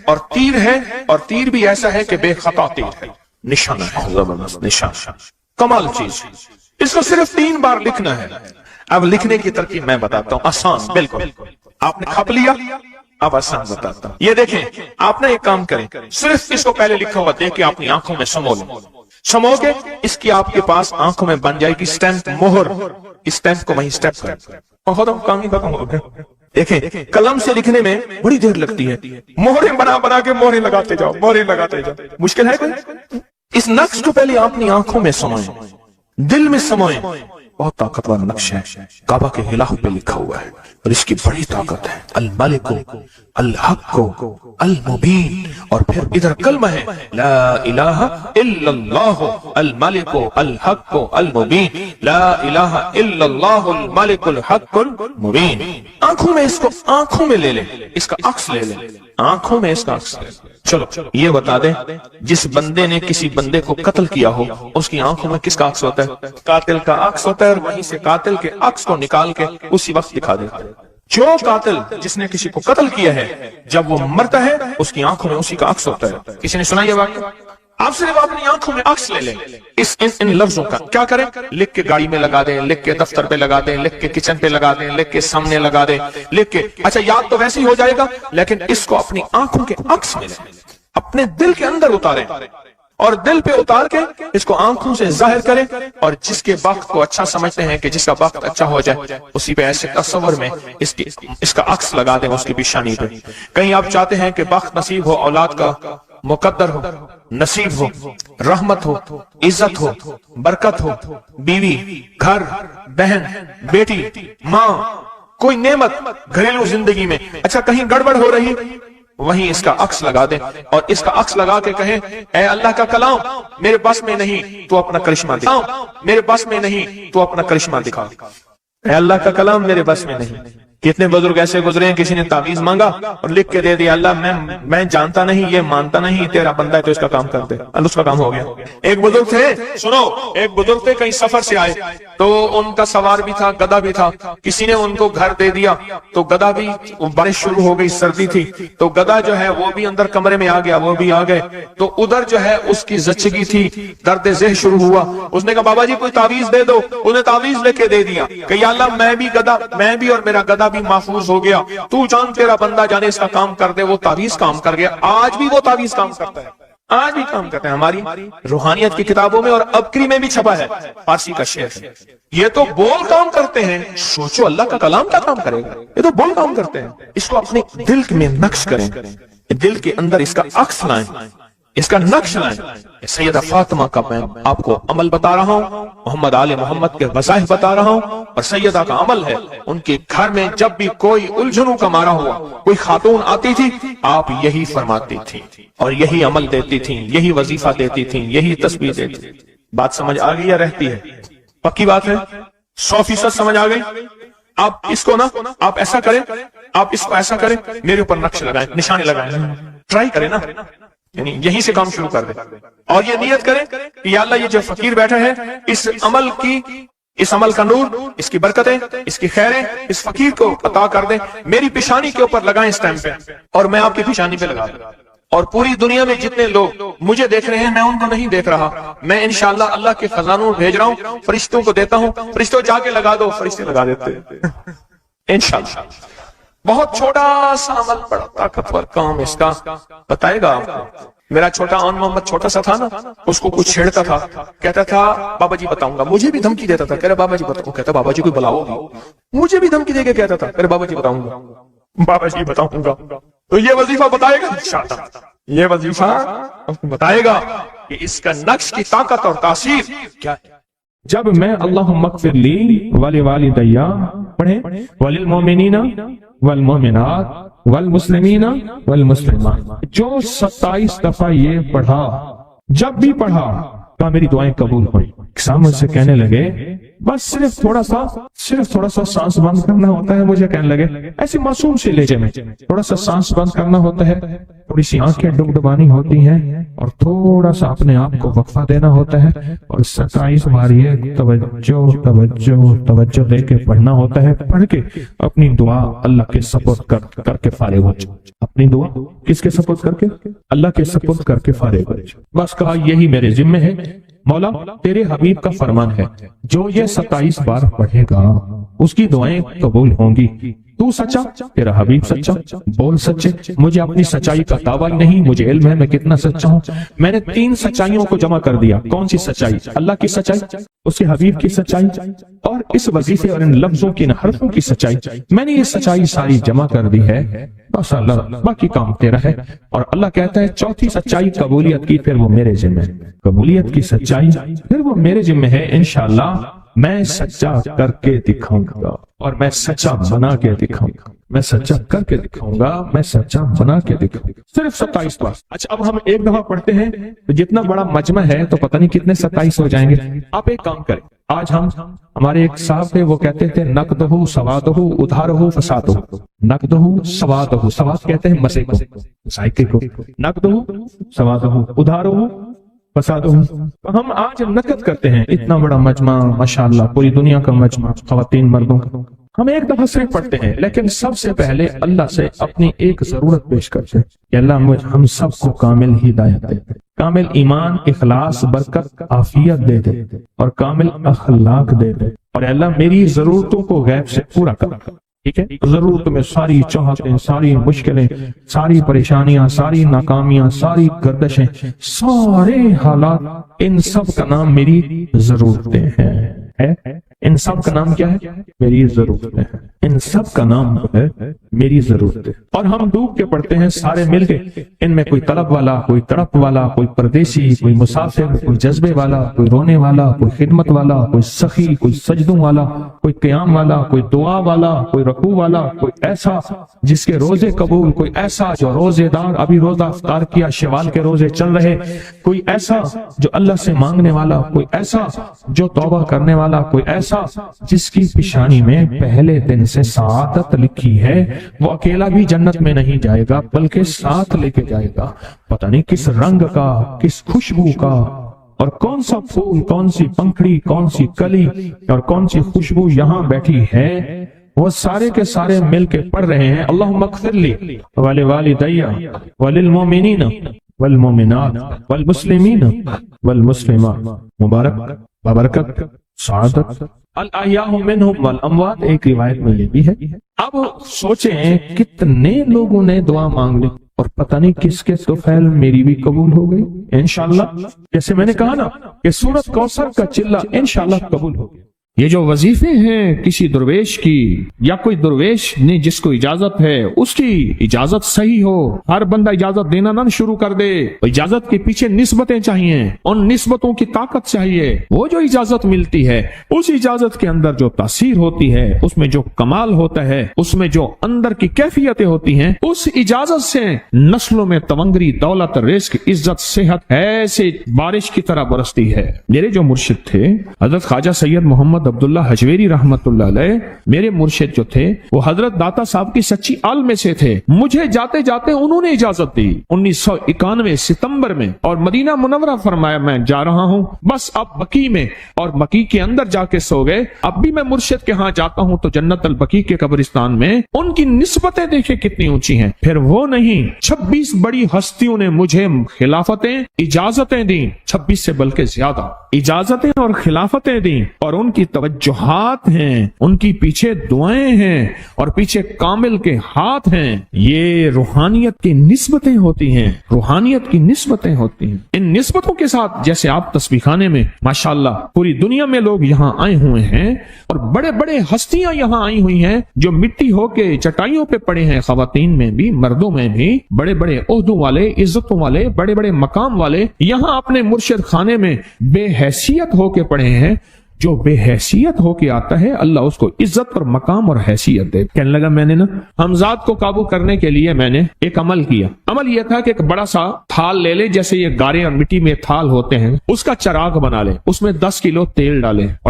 اور تیر ہے، اور تیر بھی ایسا ہے کہ بے خطا تیر ہے، نشانہ ہے، زبردست نشانہ، کمال چیز۔ اس کو صرف 3 بار لکھنا ہے۔ اب لکھنے کی ترکیب میں بتاتا ہوں، آسان بالکل، آپ نے کھپ لیا، اب آسان بتاتا ہوں۔ یہ دیکھیں، آپ نے ایک کام کریں، صرف اس کو پہلے لکھا ہوا دیکھ کے اپنی آنکھوں میں سمو لیں، سمو کے اس کی آپ کے پاس آنکھوں میں بن جائے گی سٹیمپ، مہر، اسٹیمپ کو وہیں سٹیپ کریں، اور ختم، کام ہی ختم ہو گیا۔ دیکھیں، قلم سے لکھنے میں بڑی دیر لگتی ہے، مہریں بنا بنا کے مہریں لگاتے جاؤ، مہریں لگاتے جاؤ، مشکل ہے کوئی؟ اس نقش کو پہلے اپنی آنکھوں میں سمائیں، دل میں سمائیں۔ بہت طاقتور نقش ہے، کعبہ کے غلاف پہ لکھا ہوا ہے، اور اس کی بڑی طاقت ہے، الملک الحق المبین، اور پھر ادھر کلمہ ہے، لا الہ الا اللہ الملک الحق المبین، لا الہ الا اللہ الملک الحق المبین۔ آنکھوں میں، اس کو آنکھوں میں لے لیں، اس کا عکس لے لیں، آنکھوں میں اس کا عکس لے لیں۔ چلو یہ بتا دیں، جس بندے نے کسی بندے کو قتل کیا ہو، اس کی آنکھوں میں کس کا عکس ہوتا ہے؟ قاتل کا عکس ہوتا ہے، اور وہیں سے قاتل کے عکس کو نکال کے اسی وقت دکھا دیتا ہے۔ جو قاتل جس نے کسی کو قتل کیا ہے، جب وہ مرتا ہے اس کی آنکھوں میں اسی کا عکس ہوتا ہے۔ کسی نے سنا یہ واقعہ؟ آپ صرف اپنی آنکھوں میں عکس لے لیں، ان لفظوں کا کیا کریں؟ لکھ کے گاڑی میں لگا دیں، لکھ کے دفتر پہ لگا دیں، لکھ کے کچن پہ لگا دیں، لکھ کے سامنے لگا دیں، لکھ کے، اچھا یاد تو ویسے ہی ہو جائے گا، لیکن اس کو اپنی آنکھوں کے عکس میں لیں، اپنے دل کے اندر اتاریں، اور دل پہ اتار کے اس کو آنکھوں سے ظاہر کریں، اور جس کے وقت کو اچھا سمجھتے ہیں کہ جس کا وقت اچھا ہو جائے، اسی پہ ایسے تصور میں اس کا عکس لگا دیں اس کی پیشانی پہ۔ کہیں آپ چاہتے ہیں کہ وقت نصیب ہو، اولاد کا مقدر ہو، نصیب ہو، رحمت ہو، عزت ہو، برکت ہو، بیوی، گھر، بہن، بیٹی، ماں، کوئی نعمت گھریلو زندگی میں، اچھا کہیں گڑبڑ ہو رہی، وہیں اس کا عکس لگا دیں، اور اس کا عکس لگا کے کہیں، اے اللہ کا کلام میرے بس میں نہیں، تو اپنا کرشمہ دکھا، میرے بس میں نہیں، تو اپنا کرشمہ دکھا، اے اللہ کا کلام میرے بس میں نہیں۔ کتنے بزرگ ایسے گزرے ہیں، کسی نے تعویذ مانگا اور لکھ کے دے دیا، اللہ میں جانتا نہیں، یہ مانتا نہیں، تیرا بندہ ہے تو اس کا کام کر دے، اللہ اس کا کام ہو گیا۔ ایک بزرگ تھے، سنو، ایک بزرگ تھے، کہیں سفر سے آئے، تو ان کا سوار بھی تھا، گدھا بھی تھا، کسی نے ان کو گھر دے دیا، تو گدھا بھی، بارش شروع ہو گئی، سردی تھی، تو گدھا جو ہے وہ بھی اندر کمرے میں آ گیا، وہ بھی آ گئے، تو ادھر جو ہے اس کی زچگی تھی، درد ذہ شروع ہوا، اس نے کہا بابا جی کوئی تعویذ دے دو، انہیں تعویذ لے کے دے دیا کہ یا اللہ میں بھی اور میرا گدھا بھی محفوظ ہو گیا، تو جان تیرا بندہ جانے اس کا کام کر دے۔ وہ تعویذ کام کر گیا، آج بھی وہ تعویذ کام کرتا ہے، آج بھی کام کرتے ہیں۔ ہماری روحانیت کی کتابوں میں اور ابکری میں بھی چھپا ہے، فارسی کا شعر ہے۔ یہ تو بول کام کرتے ہیں، سوچو اللہ کا کلام کیا کام کرے گا، یہ تو بول کام کرتے ہیں۔ اس کو اپنے دل میں نقش کریں، دل کے اندر اس کا عکس لائیں، اس کا نقش لائیں۔ سیدہ فاطمہ کا میں آپ کو عمل بتا رہا ہوں، محمد آل محمد کے وظائف بتا رہا ہوں، اور سیدہ کا عمل ہے، ان کے گھر میں جب بھی کوئی الجھنوں کا مارا ہوا، کوئی خاتون آتی تھی، آپ یہی فرماتی تھی، اور یہی عمل دیتی تھیں، یہی وظیفہ دیتی تھیں، یہی تسبیح دیتی تھی۔ بات سمجھ آ گئی یا رہتی ہے؟ پکی بات ہے، 100% سمجھ آ گئی۔ آپ اس کو نا، آپ ایسا کریں، آپ اس کو ایسا کریں، میرے اوپر نقش لگائیں، نشانے لگائیں، ٹرائی کریں نا، یعنی یہیں سے کام شروع کر دیں، اور یہ نیت کریں کہ یا اللہ یہ جو فقیر بیٹھا ہے، اس عمل کا نور، اس کی برکتیں، اس کی خیریں اس فقیر کو عطا کر دیں، میری پیشانی کے اوپر لگائیں اس ٹائم پہ، اور میں آپ کی پیشانی پہ لگا دوں، اور پوری دنیا میں جتنے لوگ مجھے دیکھ رہے ہیں میں ان کو نہیں دیکھ رہا، میں انشاءاللہ اللہ کے خزانوں بھیج رہا ہوں، فرشتوں کو دیتا ہوں، فرشتوں جا کے لگا دو، فرشتے لگا دیتے انشاءاللہ۔ بہت چھوٹا سا عمل، بڑا طاقتور کام اس کا بتائے گا آپ کو۔ میرا چھوٹا آن محمد چھوٹا سا تھا نا، اس کو کچھ چھیڑتا تھا، کہتا تھا بابا جی بتاؤں گا، مجھے بھی دھمکی دیتا تھا، کہہ رہا بابا جی بتاؤں، کہتا بابا جی کوئی بلاؤ گی، مجھے بھی دھمکی دے کے کہتا تھا، کہہ رہا بابا جی بتاؤں گا، بابا جی بتاؤں گا۔ تو یہ وظیفہ بتائے گا انشاءاللہ، یہ وظیفہ بتائے گا کہ اس کا نقش کی طاقت اور تاثیر کیا ہے۔ جب میں اللہم اغفر لی ولوالدی پڑھیں، وللمؤمنین والمؤمنات والمسلمین والمسلمات، جو 27 دفعہ یہ پڑھا، جب بھی پڑھا تو میری دعائیں قبول ہوئی۔ سامنے سے کہنے لگے بس صرف تھوڑا سا سانس بند کرنا ہوتا ہے، مجھے کہنے لگے ایسی معصوم سے لہجے میں، تھوڑا سا سانس بند کرنا ہوتا ہے، थोड़ी सी आंखें डुबडुबानी होती हैं और थोड़ा सा अपने आप को वक्फा देना होता है और 27 बार ये तवज्जो तवज्जो तवज्जो दे के पढ़ना होता है। पढ़ के अपनी दुआ अल्लाह के सपुर्द करके फारिग हो जाओ। अपनी दुआ किसके सपुर्द करके? अल्लाह के सपुर्द करके फारिग हो जाओ। बस कहा यही मेरे जिम्मे है मौला, तेरे हबीब का फरमान है जो ये 27 बार पढ़ेगा उसकी दुआएं कबूल होंगी। तू सच्चा, तेरा हबीब सच्चा, बोल सच्चे। मुझे अपनी सच्चाई का दावा नहीं, मुझे इल्म है मैं कितना सच्चा हूँ। मैंने 3 सच्चाइयों को जमा कर दिया। कौन सी सच्चाई? अल्लाह की सच्चाई, उसके हबीब की सच्चाई और इस वजीफे और इन लफ्जों की, इन हरफों की सच्चाई। मैंने ये सच्चाई सारी जमा कर दी है। बस अल्लाह, बाकी काम तेरा है। और अल्लाह कहता है चौथी सच्चाई कबूलियत की, फिर वो मेरे जिम्मे है। कबूलियत की सच्चाई फिर वो मेरे जिम्मे है। इंशाअल्लाह मैं सच्चा करके दिखाऊंगा और मैं सच्चा बना के दिखाऊंगा। मैं सच्चा करके दिखाऊंगा, मैं सच्चा बना के दिखाऊंगा। सिर्फ 27 बार। अच्छा, अब हम एक दफा पढ़ते हैं तो जितना बड़ा मजमा है तो पता नहीं कितने 27 हो जाएंगे। आप एक काम करें, आज हम, हमारे एक साहब थे वो कहते थे नकदहु सवादहु उधारहु फसादहु। नकदहु सवादहु, सवाद कहते हैं मसे को, साइकिल को। नकदहु सवादहु उधारहु फसादहु। तो हम आज नकद करते हैं इतना बड़ा मजमा, माशाअल्लाह पूरी दुनिया का मजमा, खवातीन मर्दों का। हम एक दफा सिर्फ पढ़ते हैं, लेकिन सबसे पहले अल्लाह से अपनी एक जरूरत पेश करते हैं कि अल्लाह मुझे हम सबको कामिल हिदायत दे, कामिल ईमान, इखलास, बरकत, आफियत दे दे और कामिल अखलाक दे दे। और अल्लाह मेरी जरूरतों को गैब से पूरा कर। ठीक है, जरूरत में सारी चाहतें, सारी मुश्किलें, सारी परेशानियां, सारी नाकामियां, सारी गर्दशें, सारे हालात, इन सब का नाम मेरी जरूरतें हैं। इन सब का नाम क्या है? मेरी जरूरतें हैं। इन सब का नाम है मेरी जरूरतें। और हम डूब के पढ़ते हैं सारे मिलके। इनमें कोई तलब वाला, कोई तड़प वाला, कोई परदेसी, कोई मुसाफिर, कोई जज्बे वाला, कोई रोने वाला, कोई खिदमत वाला, कोई सखी, कोई सजदों वाला, कोई क़याम वाला, कोई दुआ वाला, कोई रकू वाला, कोई ऐसा जिसके रोजे कबूल, कोई ऐसा जो रोजेदार, अभी रोजा अफ्तार किया, शवाल के रोजे चल रहे, कोई ऐसा जो अल्लाह से मांगने वाला, कोई ऐसा जो तौबा करने वाला, कोई ऐसा जिसकी पेशानी में पहले दिन से सादत लिखी है। वो अकेला भी जन्नत में नहीं जाएगा बल्कि साथ लेके जाएगा। पता नहीं किस रंग का, किस खुशबू का, और कौन सा फूल, कौन सी पंखड़ी, कौन सी कली और कौन सी खुशबू यहाँ बैठी है। वो सारे के सारे मिल के पढ़ रहे हैं अल्लाहुम्मा अग़फ़िरली वली वालिदैया वलिल मोमिनीन वल मोमिनात वल मुस्लिमीन वल मुस्लिमात। मुबारक, बबरकत, सादत, अल अहयाउ मिनहुम वल अमवात। एक रिवायत में ये भी है। अब सोचें कितने लोगों ने दुआ मांग ली और पता नहीं किसके तो फैल मेरी भी कबूल हो गई इंशाअल्लाह। जैसे मैंने कहा ना कि सूरत कौसर का चिल्ला इंशाअल्लाह कबूल हो गया। ये जो वजीफे हैं किसी दुर्वेश की या कोई दुर्वेश ने जिसको इजाजत है उसकी इजाजत सही हो। हर बंदा इजाजत देना ना शुरू कर दे। तो इजाजत के पीछे निस्बतें चाहिए, उन निस्बतों की ताकत चाहिए। वो जो इजाजत मिलती है उस इजाजत के अंदर जो तासीर होती है, उसमें जो कमाल होता है, उसमें जो अंदर की कैफियतें होती हैं, उस इजाजत से नस्लों में तवंगरी, दौलत, रिस्क, इज्जत, सेहत ऐसे बारिश की तरह बरसती है। मेरे जो मुर्शिद थे हजरत ख्वाजा सैयद मोहम्मद अब्दुल्ला हजवेरी रहमतुल्लाह अलैह, मेरे मुर्शिद जो थे वो हजरत दाता साहब की सच्ची आल में से थे। मुझे जाते जाते उन्होंने इजाजत दी 1991 सितंबर में और मदीना मुनव्वरा फरमाया मैं जा रहा हूँ। बस अब बकी में और बकी के अंदर जाके सो गए। अब भी मैं मुर्शिद के यहाँ जाता हूँ तो जन्नत अल बकी के कब्रिस्तान में उनकी निस्बतें देखे कितनी ऊंची हैं। फिर वो नहीं, 26 बड़ी हस्तियों ने मुझे खिलाफतें, इजाजतें दी, 26 से बल्कि ज्यादा इजाजतें और खिलाफतें दी। और उनकी तवज्जुहात हैं, उनकी पीछे दुआएं हैं और पीछे कामिल के हाथ हैं। ये रूहानियत की निस्बतें होती हैं, रूहानियत की निस्बतें होती हैं। इन निस्बतों के साथ जैसे आप तस्बीह खाने में माशाअल्लाह पूरी दुनिया में लोग यहाँ आए हुए हैं और बड़े बड़े हस्तियां यहाँ आई हुई हैं जो मिट्टी होके चटाइयों पे पड़े हैं, खवातीन में भी, मर्दों में भी, बड़े बड़े ओहदों वाले, इज्जतों वाले, बड़े बड़े मकाम वाले यहाँ अपने मुर्शिद खाने में बेहैसियत होके पड़े हैं। जो बेहैसियत होके आता है अल्लाह उसको इज्जत और मकाम और हैसियत दे। कहने लगा मैंने ना हमजाद को काबू करने के लिए मैंने एक अमल किया। अमल यह था कि एक बड़ा सा थाल ले ले, जैसे ये गारे और मिट्टी में थाल होते हैं, उसका चराग बना ले, उसमें 10 किलो तेल डाले और